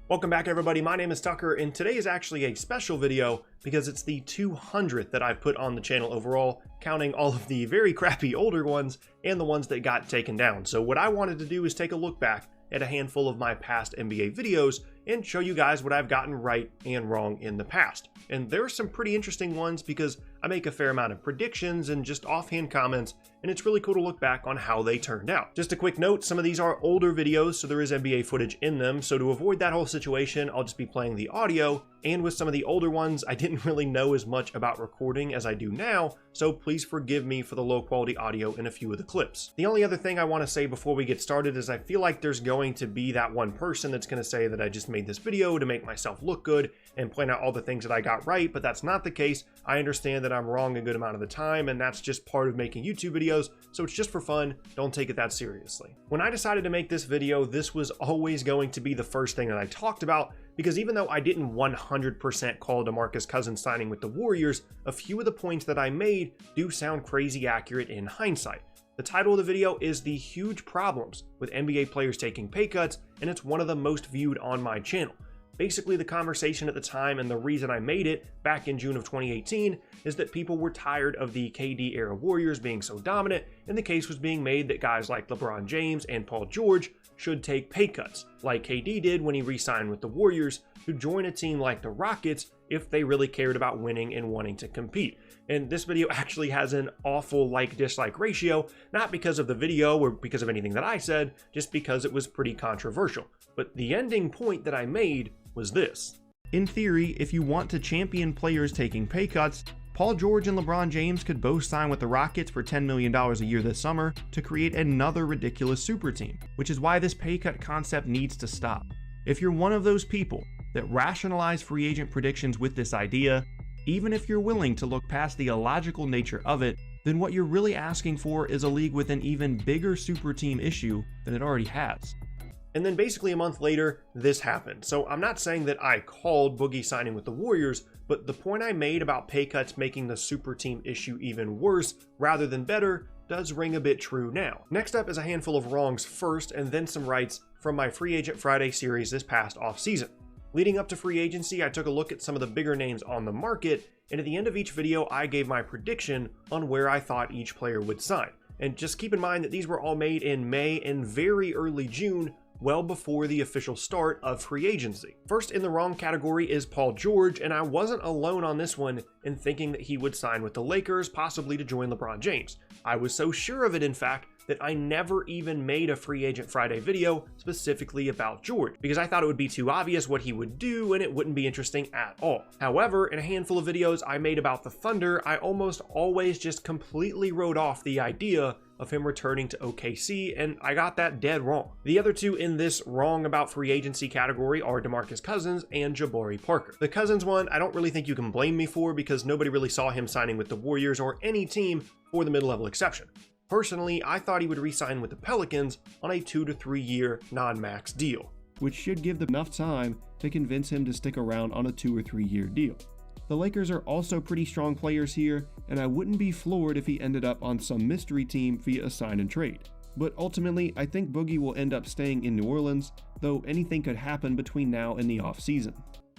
Welcome back everybody, my name is Tucker and today is actually a special video because it's the 200th that I've put on the channel overall, counting all of the very crappy older ones and the ones that got taken down. So what I wanted to do is take a look back at a handful of my past NBA videos and show you guys what I've gotten right and wrong in the past. And there are some pretty interesting ones because I make a fair amount of predictions and just offhand comments, and it's really cool to look back on how they turned out. Just a quick note, some of these are older videos, so there is NBA footage in them, so to avoid that whole situation, I'll just be playing the audio, and with some of the older ones, I didn't really know as much about recording as I do now, so please forgive me for the low quality audio in a few of the clips. The only other thing I want to say before we get started is I feel like there's going to be that one person that's going to say that I just made this video to make myself look good and point out all the things that I got right, but that's not the case. I understand that I'm wrong a good amount of the time, and that's just part of making YouTube videos, so it's just for fun. Don't take it that seriously. When I decided to make this video, this was always going to be the first thing that I talked about, because even though I didn't 100% call DeMarcus Cousins signing with the Warriors, a few of the points that I made do sound crazy accurate in hindsight. The title of the video is The Huge Problems with NBA Players Taking Pay Cuts, and it's one of the most viewed on my channel. Basically, the conversation at the time and the reason I made it back in June of 2018 is that people were tired of the KD era Warriors being so dominant, and the case was being made that guys like LeBron James and Paul George should take pay cuts, like KD did when he re-signed with the Warriors, to join a team like the Rockets if they really cared about winning and wanting to compete. And this video actually has an awful like-dislike ratio, not because of the video or because of anything that I said, just because it was pretty controversial. But the ending point that I made was this. In theory, if you want to champion players taking pay cuts, Paul George and LeBron James could both sign with the Rockets for $10 million a year this summer to create another ridiculous super team, which is why this pay cut concept needs to stop. If you're one of those people that rationalize free agent predictions with this idea, even if you're willing to look past the illogical nature of it, then what you're really asking for is a league with an even bigger super team issue than it already has. And then basically a month later, this happened. So I'm not saying that I called Boogie signing with the Warriors, but the point I made about pay cuts making the super team issue even worse rather than better does ring a bit true now. Next up is a handful of wrongs first and then some rights from my Free Agent Friday series this past offseason. Leading up to free agency, I took a look at some of the bigger names on the market, and at the end of each video, I gave my prediction on where I thought each player would sign. And just keep in mind that these were all made in May and very early June, well before the official start of free agency. First in the wrong category is Paul George, and I wasn't alone on this one in thinking that he would sign with the Lakers, possibly to join LeBron James. I was so sure of it, in fact, that I never even made a Free Agent Friday video specifically about George, because I thought it would be too obvious what he would do and it wouldn't be interesting at all. However, in a handful of videos I made about the Thunder, I almost always just completely wrote off the idea of him returning to OKC, and I got that dead wrong. The other two in this wrong about free agency category are DeMarcus Cousins and Jabari Parker. The Cousins one, I don't really think you can blame me for because nobody really saw him signing with the Warriors or any team for the mid-level exception. Personally, I thought he would re-sign with the Pelicans on a 2 to 3 year non-max deal, which should give them enough time to convince him to stick around on a 2 or 3 year deal. The Lakers are also pretty strong players here, and I wouldn't be floored if he ended up on some mystery team via a sign and trade. But ultimately, I think Boogie will end up staying in New Orleans, though anything could happen between now and the offseason.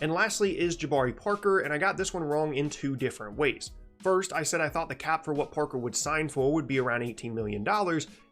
And lastly is Jabari Parker, and I got this one wrong in two different ways. First, I said I thought the cap for what Parker would sign for would be around $18 million,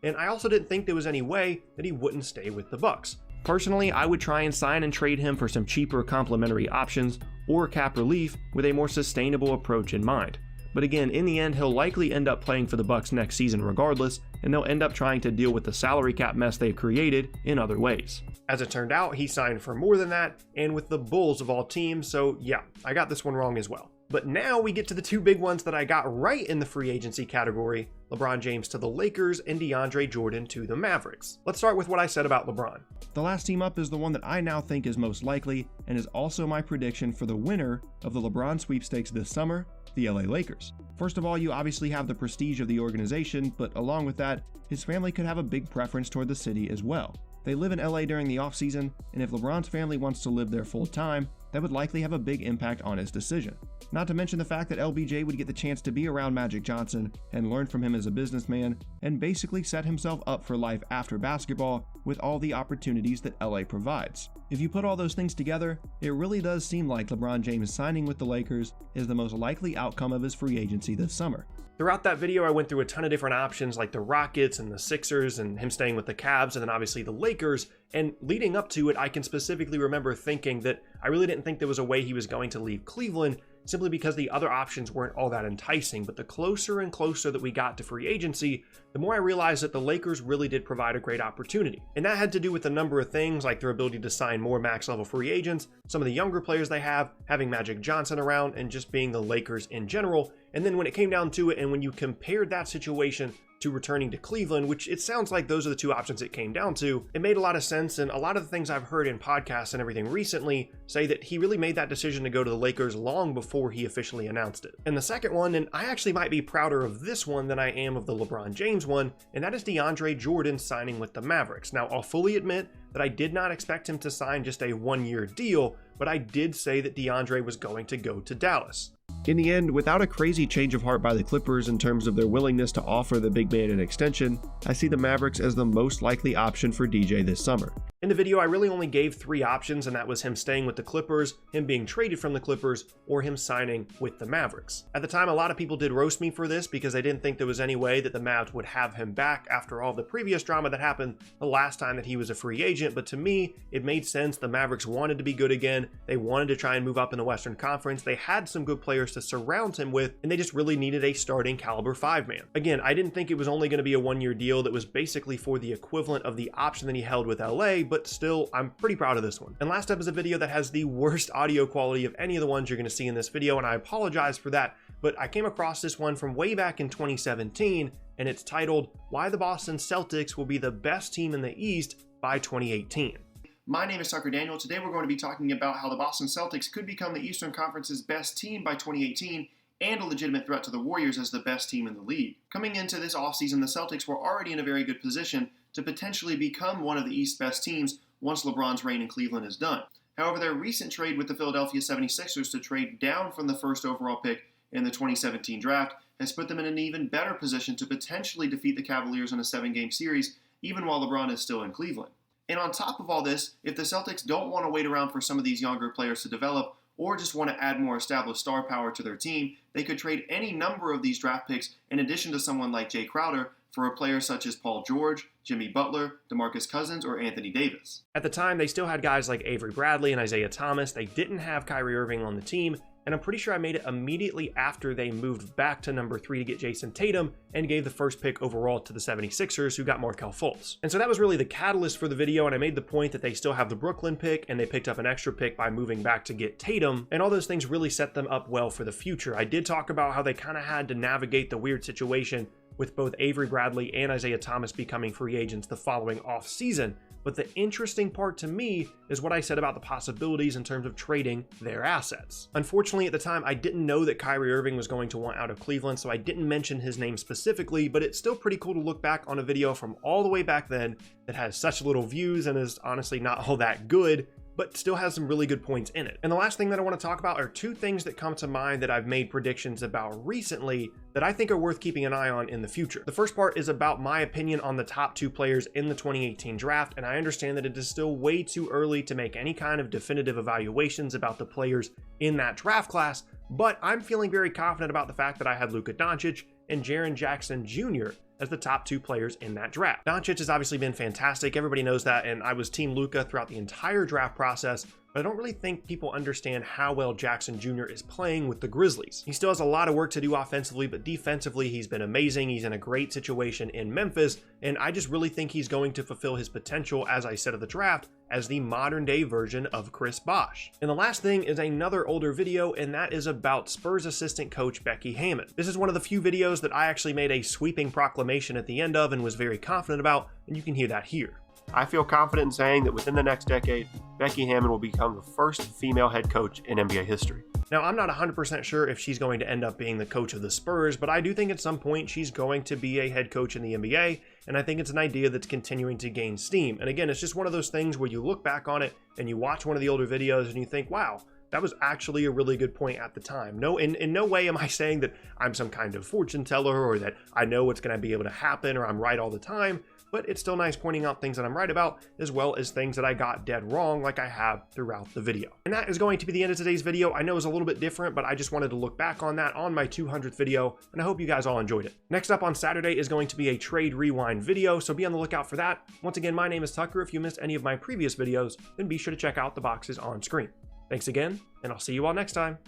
and I also didn't think there was any way that he wouldn't stay with the Bucks. Personally, I would try and sign and trade him for some cheaper complementary options or cap relief with a more sustainable approach in mind. But again, in the end, he'll likely end up playing for the Bucks next season regardless, and they'll end up trying to deal with the salary cap mess they've created in other ways. As it turned out, he signed for more than that, and with the Bulls of all teams, so yeah, I got this one wrong as well. But now we get to the two big ones that I got right in the free agency category: LeBron James to the Lakers and DeAndre Jordan to the Mavericks. Let's start with what I said about LeBron. The last team up is the one that I now think is most likely and is also my prediction for the winner of the LeBron sweepstakes this summer, the LA Lakers. First of all, you obviously have the prestige of the organization, but along with that, his family could have a big preference toward the city as well. They live in LA during the offseason, and if LeBron's family wants to live there full time, that would likely have a big impact on his decision. Not to mention the fact that LBJ would get the chance to be around Magic Johnson and learn from him as a businessman, and basically set himself up for life after basketball with all the opportunities that LA provides. If you put all those things together, it really does seem like LeBron James signing with the Lakers is the most likely outcome of his free agency this summer. Throughout that video, I went through a ton of different options like the Rockets and the Sixers and him staying with the Cavs and then obviously the Lakers. And leading up to it, I can specifically remember thinking that I really didn't think there was a way he was going to leave Cleveland simply because the other options weren't all that enticing. But the closer and closer that we got to free agency, the more I realized that the Lakers really did provide a great opportunity. And that had to do with a number of things like their ability to sign more max level free agents, some of the younger players they have, having Magic Johnson around, and just being the Lakers in general. And then when it came down to it, and when you compared that situation to returning to Cleveland, which it sounds like those are the two options it came down to, it made a lot of sense. And a lot of the things I've heard in podcasts and everything recently say that he really made that decision to go to the Lakers long before he officially announced it. And the second one, and I actually might be prouder of this one than I am of the LeBron James one, and that is DeAndre Jordan signing with the Mavericks. Now, I'll fully admit that I did not expect him to sign just a one-year deal, but I did say that DeAndre was going to go to Dallas. In the end, without a crazy change of heart by the Clippers in terms of their willingness to offer the big man an extension, I see the Mavericks as the most likely option for DJ this summer. In the video, I really only gave three options, and that was him staying with the Clippers, him being traded from the Clippers, or him signing with the Mavericks. At the time, a lot of people did roast me for this because they didn't think there was any way that the Mavs would have him back after all the previous drama that happened the last time that he was a free agent. But to me, it made sense. The Mavericks wanted to be good again. They wanted to try and move up in the Western Conference. They had some good players to surround him with, and they just really needed a starting caliber five-man. Again, I didn't think it was only going to be a one-year deal that was basically for the equivalent of the option that he held with LA, but still, I'm pretty proud of this one. And last up is a video that has the worst audio quality of any of the ones you're going to see in this video, and I apologize for that, but I came across this one from way back in 2017, and it's titled, "Why the Boston Celtics Will Be the Best Team in the East by 2018. My name is Tucker Daniel. Today we're going to be talking about how the Boston Celtics could become the Eastern Conference's best team by 2018 and a legitimate threat to the Warriors as the best team in the league. Coming into this offseason, the Celtics were already in a very good position to potentially become one of the East's best teams once LeBron's reign in Cleveland is done. However, their recent trade with the Philadelphia 76ers to trade down from the first overall pick in the 2017 draft has put them in an even better position to potentially defeat the Cavaliers in a 7-game series, even while LeBron is still in Cleveland. And on top of all this, if the Celtics don't want to wait around for some of these younger players to develop or just want to add more established star power to their team, they could trade any number of these draft picks in addition to someone like Jay Crowder for a player such as Paul George, Jimmy Butler, DeMarcus Cousins, or Anthony Davis. At the time, they still had guys like Avery Bradley and Isaiah Thomas. They didn't have Kyrie Irving on the team, and I'm pretty sure I made it immediately after they moved back to number 3 to get Jason Tatum and gave the first pick overall to the 76ers, who got Markelle Fultz. And so that was really the catalyst for the video, and I made the point that they still have the Brooklyn pick, and they picked up an extra pick by moving back to get Tatum, and all those things really set them up well for the future. I did talk about how they kind of had to navigate the weird situation with both Avery Bradley and Isaiah Thomas becoming free agents the following offseason. But the interesting part to me is what I said about the possibilities in terms of trading their assets. Unfortunately, at the time, I didn't know that Kyrie Irving was going to want out of Cleveland, so I didn't mention his name specifically, but it's still pretty cool to look back on a video from all the way back then that has such little views and is honestly not all that good, but still has some really good points in it. And the last thing that I want to talk about are two things that come to mind that I've made predictions about recently that I think are worth keeping an eye on in the future. The first part is about my opinion on the top 2 players in the 2018 draft, and I understand that it is still way too early to make any kind of definitive evaluations about the players in that draft class, but I'm feeling very confident about the fact that I had Luka Doncic and Jaren Jackson Jr. as the top 2 players in that draft. Doncic has obviously been fantastic, everybody knows that, and I was Team Luka throughout the entire draft process, but I don't really think people understand how well Jackson Jr. is playing with the Grizzlies. He still has a lot of work to do offensively, but defensively he's been amazing. He's in a great situation in Memphis, and I just really think he's going to fulfill his potential, as I said at the draft, as the modern day version of Chris Bosh. And the last thing is another older video, and that is about Spurs assistant coach Becky Hammon. This is one of the few videos that I actually made a sweeping proclamation at the end of and was very confident about, and you can hear that here. I feel confident in saying that within the next decade, Becky Hammon will become the first female head coach in NBA history. Now, I'm not 100% sure if she's going to end up being the coach of the Spurs, but I do think at some point she's going to be a head coach in the NBA, and I think it's an idea that's continuing to gain steam. And again, it's just one of those things where you look back on it and you watch one of the older videos and you think, wow, That was actually a really good point at the time. No, in no way am I saying that I'm some kind of fortune teller or that I know what's going to be able to happen or I'm right all the time, but it's still nice pointing out things that I'm right about as well as things that I got dead wrong like I have throughout the video. And that is going to be the end of today's video. I know it's a little bit different, but I just wanted to look back on that on my 200th video, and I hope you guys all enjoyed it. Next up on Saturday is going to be a trade rewind video, so be on the lookout for that. Once again, my name is Tucker. If you missed any of my previous videos, then be sure to check out the boxes on screen. Thanks again, and I'll see you all next time.